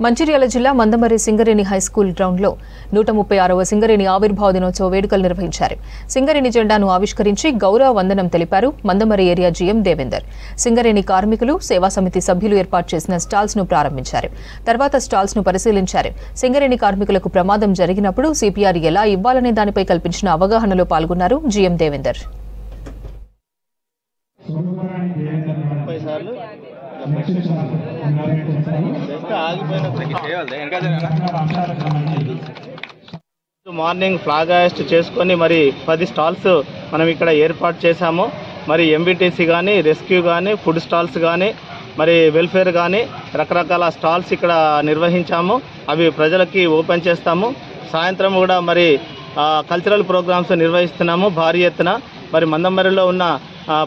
మంచిర్యాల జిల్లా మందమర్రి సింగరేణి హైస్కూల్ గ్రౌండ్లో 136వ సింగరేణి ఆవిర్భావ దినోత్సవ వేడుకలు నిర్వహించారు. సింగరేణి జెండాను ఆవిష్కరించి గౌరవ వందనం తెలిపారు మందమర్రి ఏరియా జీఎం దేవేందర్. సింగరేణి కార్మికులు, సేవా సమితి సభ్యులు ఏర్పాటు చేసిన స్టాల్స్ ను ప్రారంభించారు. తర్వాత స్టాల్స్ ను పరిశీలించారు. సింగరేణి కార్మికులకు ప్రమాదం జరిగినప్పుడు సిపిఆర్ ఎలా ఇవ్వాలనే దానిపై కల్పించిన అవగాహనలో పాల్గొన్నారు GM Devender. Morning flag hoist చేసుకొని మరి 10 స్టాల్స్ మనం ఇక్కడ ఏర్పాటు చేశాము. మరి ఎంబీటీసీ కానీ, రెస్క్యూ కానీ, ఫుడ్ స్టాల్స్ కానీ, మరి వెల్ఫేర్ కానీ రకరకాల స్టాల్స్ ఇక్కడ నిర్వహించాము. అవి ప్రజలకి ఓపెన్ చేస్తాము. సాయంత్రం కూడా మరి కల్చరల్ ప్రోగ్రామ్స్ నిర్వహిస్తున్నాము భారీ ఎత్తున. మరి మందమర్రిలో ఉన్న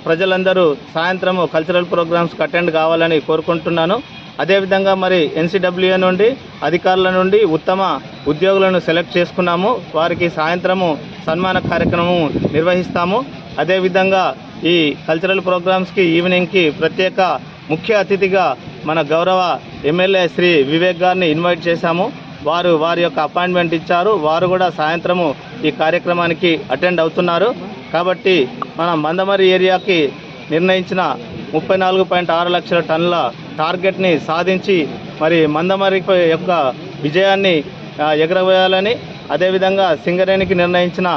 ప్రజలందరూ సాయంత్రం కల్చరల్ ప్రోగ్రామ్స్కి అటెండ్ కావాలని కోరుకుంటున్నాను. అదేవిధంగా మరి ఎన్సీడబ్ల్యూఏ నుండి అధికారుల నుండి ఉత్తమ ఉద్యోగులను సెలెక్ట్ చేసుకున్నాము. వారికి సాయంత్రము సన్మాన కార్యక్రమం నిర్వహిస్తాము. అదేవిధంగా ఈ కల్చరల్ ప్రోగ్రామ్స్కి ఈవినింగ్కి ప్రత్యేక ముఖ్య అతిథిగా మన గౌరవ ఎమ్మెల్యే శ్రీ వివేక్ గారిని ఇన్వైట్ చేశాము. వారి యొక్క అపాయింట్మెంట్ ఇచ్చారు. వారు కూడా సాయంత్రము ఈ కార్యక్రమానికి అటెండ్ అవుతున్నారు. కాబట్టి మన మందమర్రి ఏరియాకి నిర్ణయించిన 34.6 లక్షల టన్నుల టార్గెట్ని సాధించి మరి మందమర్రి యొక్క విజయాన్ని ఎగరవేయాలని, అదేవిధంగా సింగరేణికి నిర్ణయించిన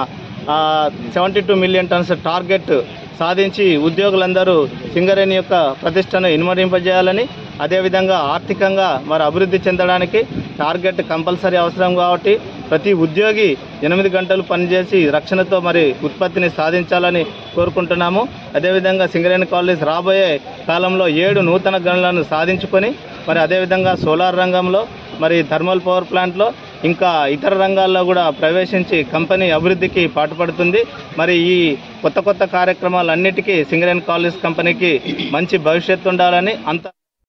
72 మిలియన్ టన్స్ టార్గెట్ సాధించి ఉద్యోగులందరూ సింగరేణి యొక్క ప్రతిష్టను ఇనుమరింపజేయాలని, అదేవిధంగా ఆర్థికంగా మరి అభివృద్ధి చెందడానికి టార్గెట్ కంపల్సరీ అవసరం కాబట్టి ప్రతి ఉద్యోగి 8 గంటలు పనిచేసి రక్షణతో మరి ఉత్పత్తిని సాధించాలని కోరుకుంటున్నాము. అదేవిధంగా సింగరేణి కాలేజ్ రాబోయే కాలంలో 7 నూతన గనులను సాధించుకొని మరి అదేవిధంగా సోలార్ రంగంలో, మరి థర్మల్ పవర్ ప్లాంట్లో, ఇంకా ఇతర రంగాల్లో కూడా ప్రవేశించి కంపెనీ అభివృద్ధికి పాటుపడుతుంది. మరి ఈ కొత్త కార్యక్రమాలన్నిటికీ సింగరేణి కాలేజ్ కంపెనీకి మంచి భవిష్యత్తు ఉండాలని